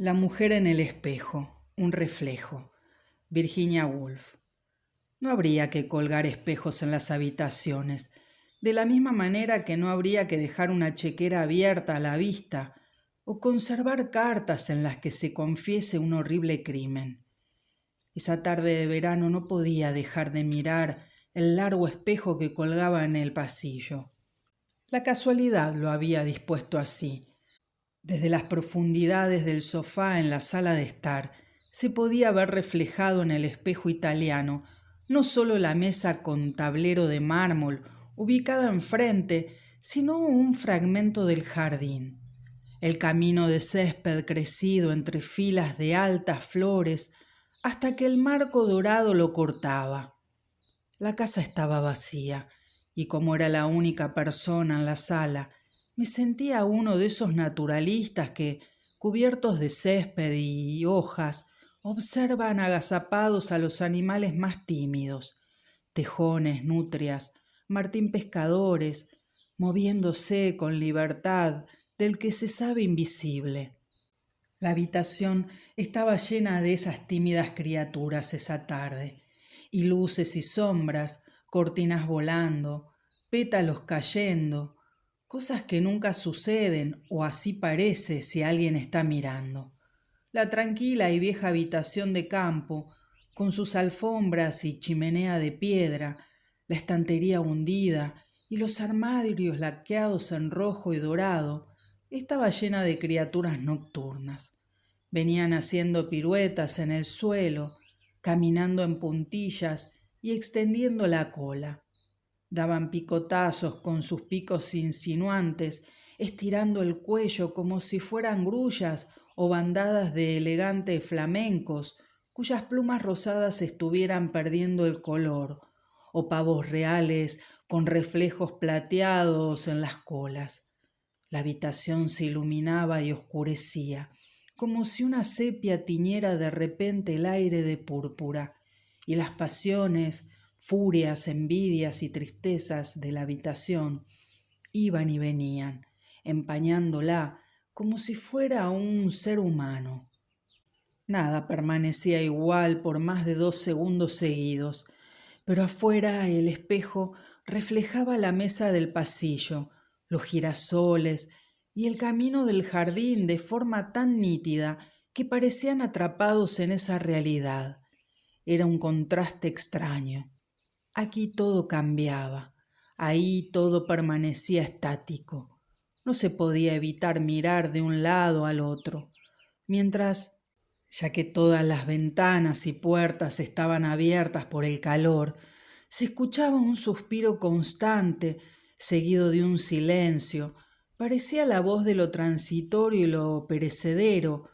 La mujer en el espejo, un reflejo. Virginia Woolf. No habría que colgar espejos en las habitaciones, de la misma manera que no habría que dejar una chequera abierta a la vista o conservar cartas en las que se confiese un horrible crimen. Esa tarde de verano no podía dejar de mirar el largo espejo que colgaba en el pasillo. La casualidad lo había dispuesto así. Desde las profundidades del sofá en la sala de estar se podía ver reflejado en el espejo italiano no solo la mesa con tablero de mármol ubicada enfrente, sino un fragmento del jardín. El camino de césped crecido entre filas de altas flores hasta que el marco dorado lo cortaba. La casa estaba vacía y como era la única persona en la sala, me sentía uno de esos naturalistas que, cubiertos de césped y hojas, observan agazapados a los animales más tímidos, tejones, nutrias, martín pescadores, moviéndose con libertad del que se sabe invisible. La habitación estaba llena de esas tímidas criaturas esa tarde, y luces y sombras, cortinas volando, pétalos cayendo, cosas que nunca suceden o así parece si alguien está mirando. La tranquila y vieja habitación de campo, con sus alfombras y chimenea de piedra, la estantería hundida y los armarios laqueados en rojo y dorado, estaba llena de criaturas nocturnas. Venían haciendo piruetas en el suelo, caminando en puntillas y extendiendo la cola. Daban picotazos con sus picos insinuantes, estirando el cuello como si fueran grullas o bandadas de elegantes flamencos cuyas plumas rosadas estuvieran perdiendo el color, o pavos reales con reflejos plateados en las colas. La habitación se iluminaba y oscurecía, como si una sepia tiñera de repente el aire de púrpura, y las pasiones, furias, envidias y tristezas de la habitación iban y venían, empañándola como si fuera un ser humano. Nada permanecía igual por más de 2 segundos seguidos, pero afuera el espejo reflejaba la mesa del pasillo, los girasoles y el camino del jardín de forma tan nítida que parecían atrapados en esa realidad. Era un contraste extraño. Aquí todo cambiaba, ahí todo permanecía estático. No se podía evitar mirar de un lado al otro, mientras, ya que todas las ventanas y puertas estaban abiertas por el calor, se escuchaba un suspiro constante, seguido de un silencio. Parecía la voz de lo transitorio y lo perecedero,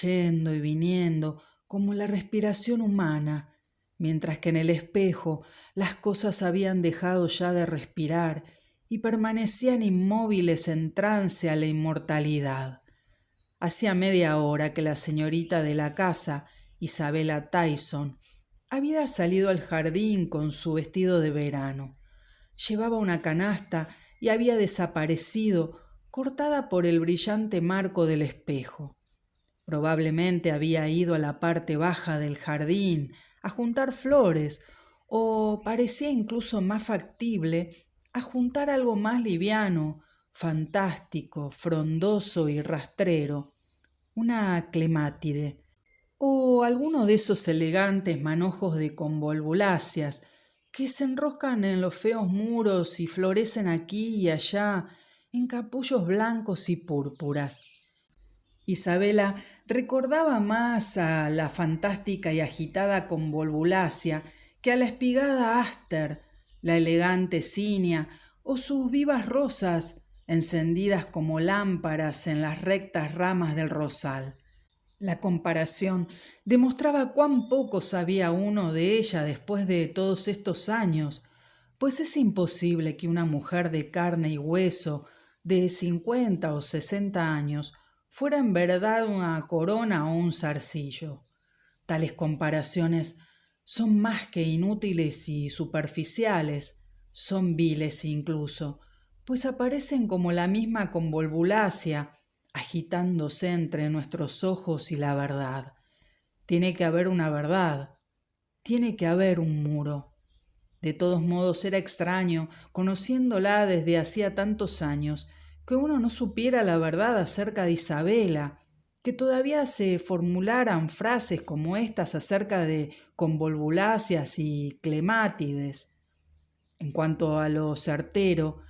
yendo y viniendo, como la respiración humana, mientras que en el espejo las cosas habían dejado ya de respirar y permanecían inmóviles en trance a la inmortalidad. Hacía media hora que la señorita de la casa, Isabella Tyson, había salido al jardín con su vestido de verano. Llevaba una canasta y había desaparecido, cortada por el brillante marco del espejo. Probablemente había ido a la parte baja del jardín a juntar flores, o parecía incluso más factible a juntar algo más liviano, fantástico, frondoso y rastrero, una clemátide, o alguno de esos elegantes manojos de convolvuláceas que se enroscan en los feos muros y florecen aquí y allá en capullos blancos y púrpuras. Isabela recordaba más a la fantástica y agitada convolvulácea que a la espigada áster, la elegante cinia o sus vivas rosas encendidas como lámparas en las rectas ramas del rosal. La comparación demostraba cuán poco sabía uno de ella después de todos estos años, pues es imposible que una mujer de carne y hueso de 50 o 60 años fuera en verdad una corona o un zarcillo. Tales comparaciones son más que inútiles y superficiales, son viles incluso, pues aparecen como la misma convolvulácea, agitándose entre nuestros ojos y la verdad. Tiene que haber una verdad, tiene que haber un muro. De todos modos era extraño, conociéndola desde hacía tantos años, que uno no supiera la verdad acerca de Isabela, que todavía se formularan frases como estas acerca de convolvuláceas y clemátides. En cuanto a lo certero,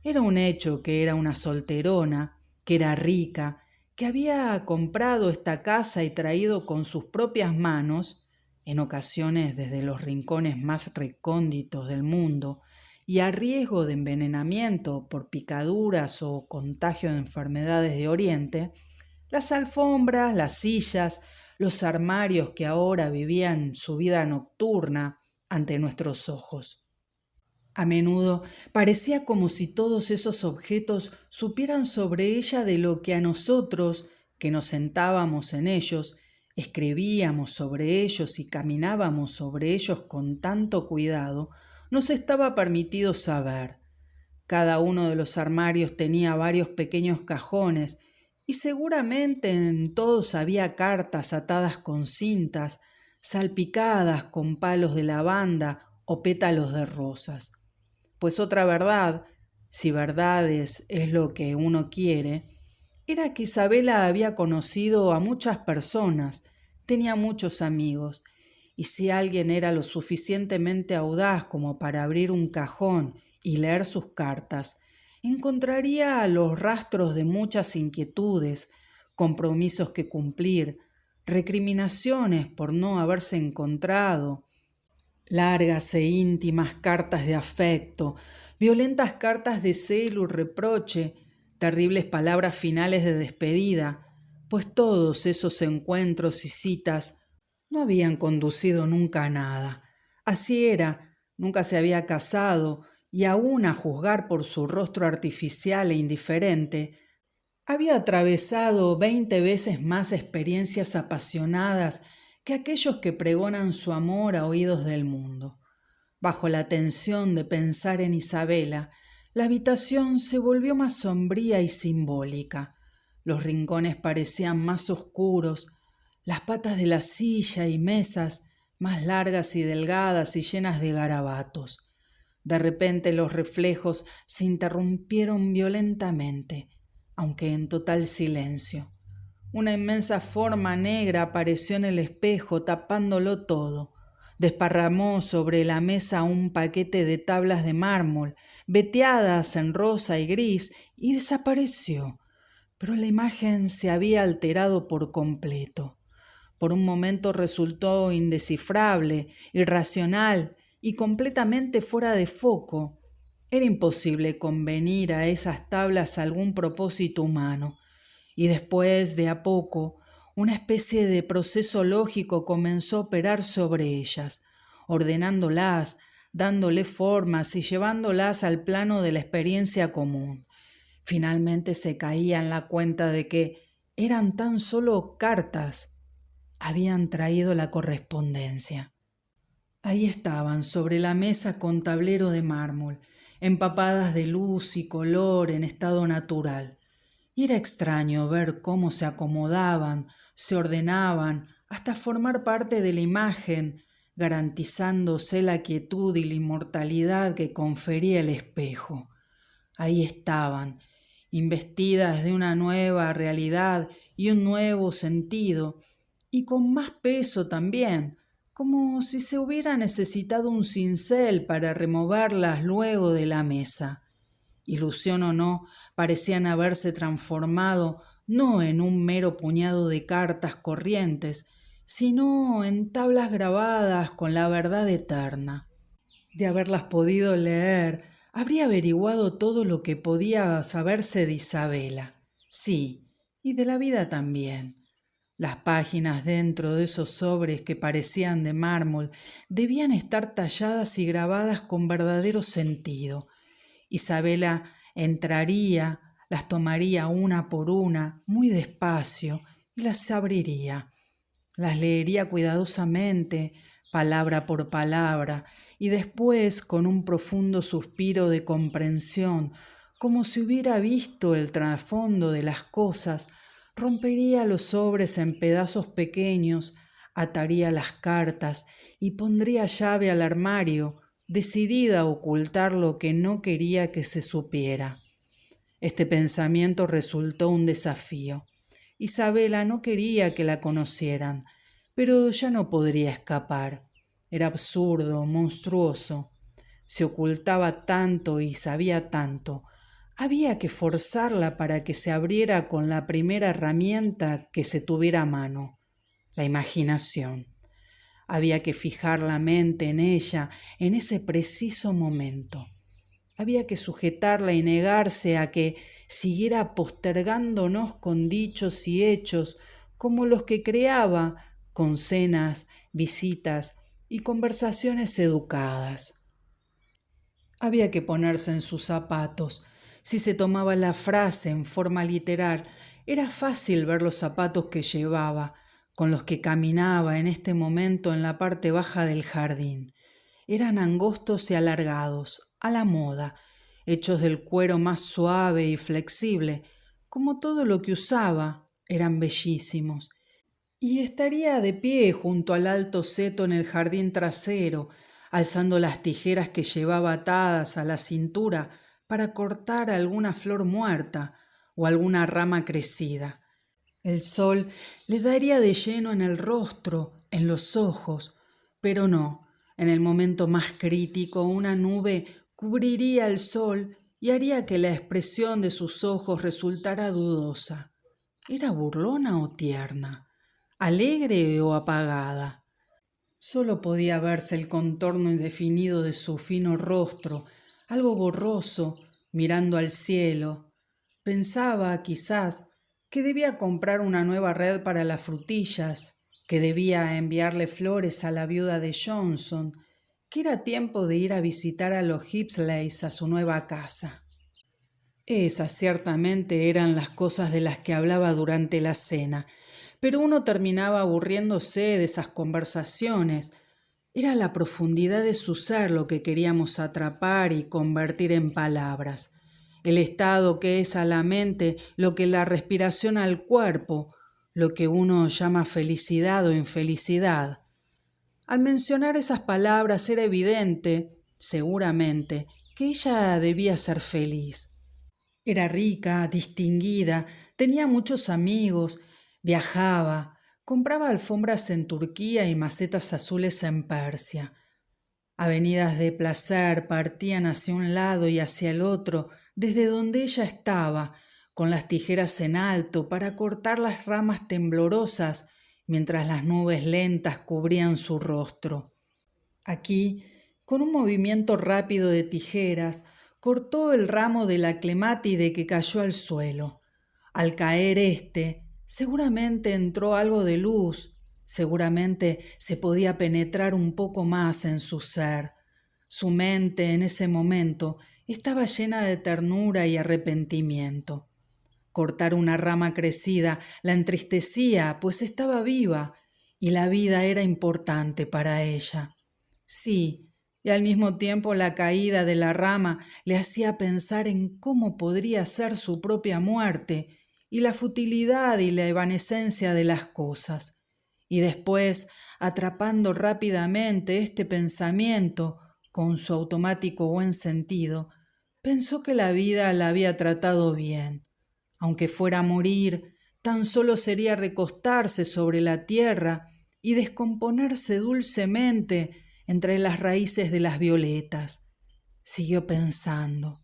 era un hecho que era una solterona, que era rica, que había comprado esta casa y traído con sus propias manos, en ocasiones desde los rincones más recónditos del mundo, y a riesgo de envenenamiento por picaduras o contagio de enfermedades de Oriente, las alfombras, las sillas, los armarios que ahora vivían su vida nocturna ante nuestros ojos. A menudo parecía como si todos esos objetos supieran sobre ella de lo que a nosotros, que nos sentábamos en ellos, escribíamos sobre ellos y caminábamos sobre ellos con tanto cuidado, nos estaba permitido saber. Cada uno de los armarios tenía varios pequeños cajones y seguramente en todos había cartas atadas con cintas, salpicadas con palos de lavanda o pétalos de rosas. Pues otra verdad, si verdades es lo que uno quiere, era que Isabela había conocido a muchas personas, tenía muchos amigos, y si alguien era lo suficientemente audaz como para abrir un cajón y leer sus cartas, encontraría los rastros de muchas inquietudes, compromisos que cumplir, recriminaciones por no haberse encontrado, largas e íntimas cartas de afecto, violentas cartas de celo y reproche, terribles palabras finales de despedida, pues todos esos encuentros y citas no habían conducido nunca a nada. Así era, nunca se había casado y aún a juzgar por su rostro artificial e indiferente, había atravesado 20 veces más experiencias apasionadas que aquellos que pregonan su amor a oídos del mundo. Bajo la tensión de pensar en Isabela, la habitación se volvió más sombría y simbólica. Los rincones parecían más oscuros, las patas de la silla y mesas más largas y delgadas y llenas de garabatos. De repente los reflejos se interrumpieron violentamente, aunque en total silencio. Una inmensa forma negra apareció en el espejo, tapándolo todo. Desparramó sobre la mesa un paquete de tablas de mármol, veteadas en rosa y gris, y desapareció. Pero la imagen se había alterado por completo. Por un momento resultó indescifrable, irracional y completamente fuera de foco. Era imposible convenir a esas tablas algún propósito humano. Y después, de a poco, una especie de proceso lógico comenzó a operar sobre ellas, ordenándolas, dándole formas y llevándolas al plano de la experiencia común. Finalmente se caía en la cuenta de que eran tan solo cartas. Habían traído la correspondencia. Ahí estaban, sobre la mesa con tablero de mármol, empapadas de luz y color en estado natural. Y era extraño ver cómo se acomodaban, se ordenaban, hasta formar parte de la imagen, garantizándose la quietud y la inmortalidad que confería el espejo. Ahí estaban, investidas de una nueva realidad y un nuevo sentido, y con más peso también, como si se hubiera necesitado un cincel para removerlas luego de la mesa. Ilusión o no, parecían haberse transformado no en un mero puñado de cartas corrientes, sino en tablas grabadas con la verdad eterna. De haberlas podido leer, habría averiguado todo lo que podía saberse de Isabela. Sí, y de la vida también. Las páginas dentro de esos sobres que parecían de mármol debían estar talladas y grabadas con verdadero sentido. Isabela entraría, las tomaría una por una, muy despacio, y las abriría. Las leería cuidadosamente, palabra por palabra, y después, con un profundo suspiro de comprensión, como si hubiera visto el trasfondo de las cosas, rompería los sobres en pedazos pequeños, ataría las cartas y pondría llave al armario, decidida a ocultar lo que no quería que se supiera. Este pensamiento resultó un desafío. Isabela no quería que la conocieran, pero ya no podría escapar. Era absurdo, monstruoso. Se ocultaba tanto y sabía tanto. Había que forzarla para que se abriera con la primera herramienta que se tuviera a mano, la imaginación. Había que fijar la mente en ella en ese preciso momento. Había que sujetarla y negarse a que siguiera postergándonos con dichos y hechos como los que creaba con cenas, visitas y conversaciones educadas. Había que ponerse en sus zapatos. Si se tomaba la frase en forma literal, era fácil ver los zapatos que llevaba, con los que caminaba en este momento en la parte baja del jardín. Eran angostos y alargados, a la moda, hechos del cuero más suave y flexible, como todo lo que usaba, eran bellísimos. Y estaría de pie junto al alto seto en el jardín trasero, alzando las tijeras que llevaba atadas a la cintura para cortar alguna flor muerta o alguna rama crecida. El sol le daría de lleno en el rostro, en los ojos, pero no, en el momento más crítico una nube cubriría el sol y haría que la expresión de sus ojos resultara dudosa. ¿Era burlona o tierna? ¿Alegre o apagada? Solo podía verse el contorno indefinido de su fino rostro, algo borroso, mirando al cielo. Pensaba, quizás, que debía comprar una nueva red para las frutillas, que debía enviarle flores a la viuda de Johnson, que era tiempo de ir a visitar a los Hipsleys a su nueva casa. Esas ciertamente eran las cosas de las que hablaba durante la cena, pero uno terminaba aburriéndose de esas conversaciones. Era la profundidad de su ser lo que queríamos atrapar y convertir en palabras. El estado que es a la mente lo que la respiración al cuerpo, lo que uno llama felicidad o infelicidad. Al mencionar esas palabras era evidente, seguramente, que ella debía ser feliz. Era rica, distinguida, tenía muchos amigos, viajaba, compraba alfombras en Turquía y macetas azules en Persia. Avenidas de placer partían hacia un lado y hacia el otro, desde donde ella estaba, con las tijeras en alto para cortar las ramas temblorosas, mientras las nubes lentas cubrían su rostro. Aquí, con un movimiento rápido de tijeras, cortó el ramo de la clemátide que cayó al suelo. Al caer seguramente entró algo de luz, seguramente se podía penetrar un poco más en su ser. Su mente en ese momento estaba llena de ternura y arrepentimiento. Cortar una rama crecida la entristecía, pues estaba viva, y la vida era importante para ella. Sí, y al mismo tiempo la caída de la rama le hacía pensar en cómo podría ser su propia muerte y la futilidad y la evanescencia de las cosas. Y después, atrapando rápidamente este pensamiento con su automático buen sentido, pensó que la vida la había tratado bien. Aunque fuera a morir, tan solo sería recostarse sobre la tierra y descomponerse dulcemente entre las raíces de las violetas. Siguió pensando,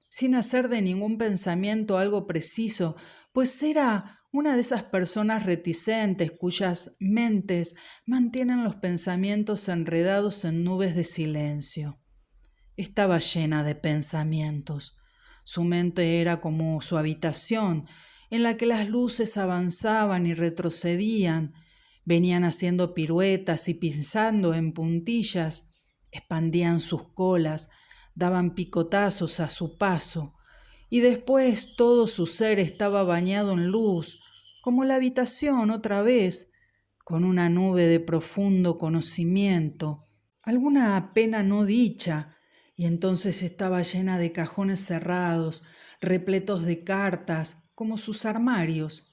sin hacer de ningún pensamiento algo preciso, pues era una de esas personas reticentes cuyas mentes mantienen los pensamientos enredados en nubes de silencio. Estaba llena de pensamientos. Su mente era como su habitación, en la que las luces avanzaban y retrocedían, venían haciendo piruetas y pisando en puntillas, expandían sus colas, daban picotazos a su paso, y después todo su ser estaba bañado en luz, como la habitación otra vez, con una nube de profundo conocimiento, alguna pena no dicha, y entonces estaba llena de cajones cerrados, repletos de cartas, como sus armarios.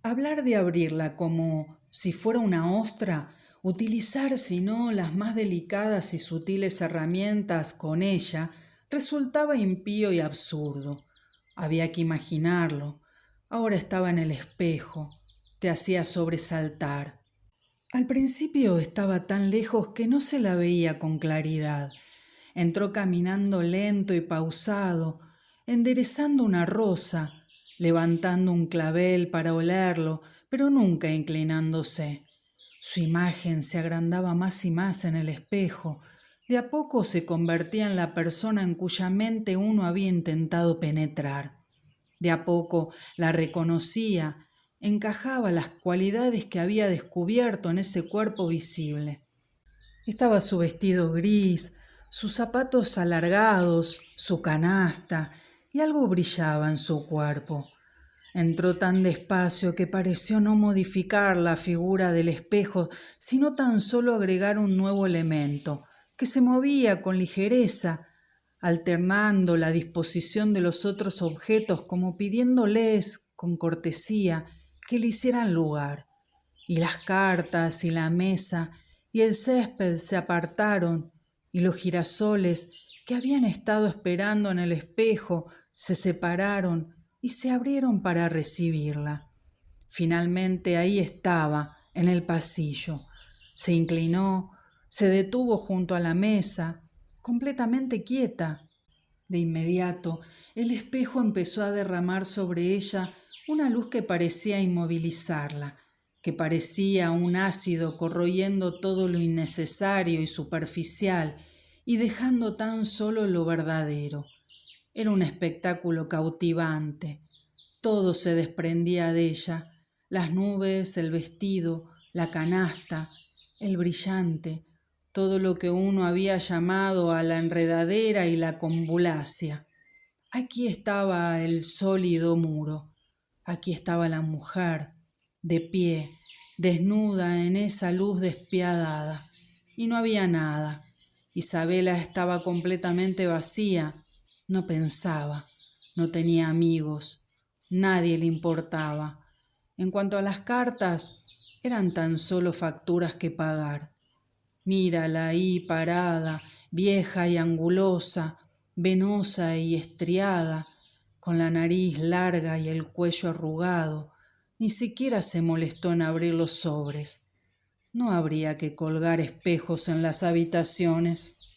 Hablar de abrirla como si fuera una ostra, utilizar si no las más delicadas y sutiles herramientas con ella, resultaba impío y absurdo. Había que imaginarlo. Ahora estaba en el espejo. Te hacía sobresaltar. Al principio estaba tan lejos que no se la veía con claridad. Entró caminando lento y pausado, enderezando una rosa, levantando un clavel para olerlo, pero nunca inclinándose. Su imagen se agrandaba más y más en el espejo. De a poco se convertía en la persona en cuya mente uno había intentado penetrar. De a poco la reconocía, encajaba las cualidades que había descubierto en ese cuerpo visible. Estaba su vestido gris, sus zapatos alargados, su canasta, y algo brillaba en su cuerpo. Entró tan despacio que pareció no modificar la figura del espejo, sino tan solo agregar un nuevo elemento, que se movía con ligereza, alternando la disposición de los otros objetos como pidiéndoles, con cortesía, que le hicieran lugar. Y las cartas y la mesa y el césped se apartaron, y los girasoles que habían estado esperando en el espejo se separaron y se abrieron para recibirla. Finalmente ahí estaba, en el pasillo. Se inclinó, se detuvo junto a la mesa, completamente quieta. De inmediato, el espejo empezó a derramar sobre ella una luz que parecía inmovilizarla, que parecía un ácido corroyendo todo lo innecesario y superficial y dejando tan solo lo verdadero. Era un espectáculo cautivante. Todo se desprendía de ella, las nubes, el vestido, la canasta, el brillante, todo lo que uno había llamado a la enredadera y la convulacia. Aquí estaba el sólido muro, aquí estaba la mujer, de pie, desnuda en esa luz despiadada, y no había nada. Isabela estaba completamente vacía, no pensaba, no tenía amigos, nadie le importaba. En cuanto a las cartas, eran tan solo facturas que pagar. Mírala ahí parada, vieja y angulosa, venosa y estriada, con la nariz larga y el cuello arrugado. Ni siquiera se molestó en abrir los sobres. No habría que colgar espejos en las habitaciones.